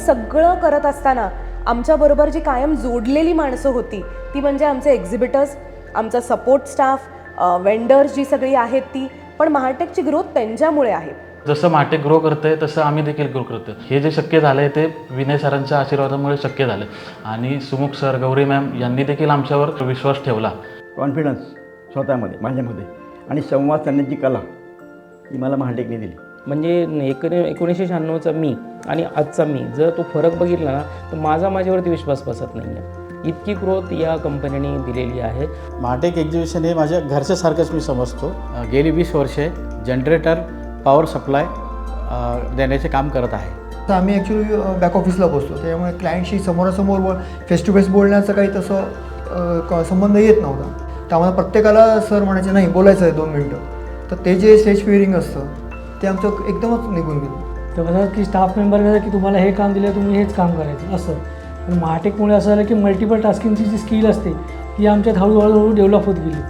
सगळं करत असताना आमच्याबरोबर जी कायम जोडलेली माणसं होती ती म्हणजे आमचे एक्झिबिटर्स, आमचा सपोर्ट स्टाफ, वेंडर्स जी सगळी आहेत ती. पण महाटेकची ग्रोथ त्यांच्यामुळे आहे. जसं महाटेक ग्रो करतंय तसं आम्ही देखील ग्रो करतोय. हे जे शक्य झालंय ते विनय सरांच्या आशीर्वादामुळे शक्य झालं आणि सुमुख सर, गौरी मॅम यांनी देखील आमच्यावर विश्वास ठेवला. कॉन्फिडन्स स्वतःमध्ये, माझ्यामध्ये आणि संवाद साधण्याची कला ही मला महाटेकने दिली. म्हणजे 1996चा मी आणि आजचा मी जर तो फरक बघितला ना तर माझ्यावरती विश्वास बसत नाही आहे. इतकी ग्रोथ या कंपनीने दिलेली आहे. महाटेक एक्झिबिशन हे माझ्या घरच्यासारखंच मी समजतो. गेली 20 वर्षे जनरेटर पॉवर सप्लाय देण्याचे काम करत आहे. तर आम्ही ॲक्च्युली बॅक ऑफिसला बसतो, त्यामुळे क्लायंटशी समोरासमोर फेस टू फेस बोलण्याचं काही तसं संबंध येत नव्हता. तर आम्हाला प्रत्येकाला सर म्हणायचे नाही बोलायचं आहे 2 मिनटं. तर ते जे स्टेज फिअरिंग असतं ते आमचं एकदमच निघून गेलं. तर कसं की स्टाफ मेंबर कसं की तुम्हाला हे काम दिलं तुम्ही हेच काम करायचं असं. पण महाटेकमुळे असं झालं की मल्टिपल टास्किंगची जी स्किल असते ती आमच्यात हळूहळू डेव्हलप होत गेली.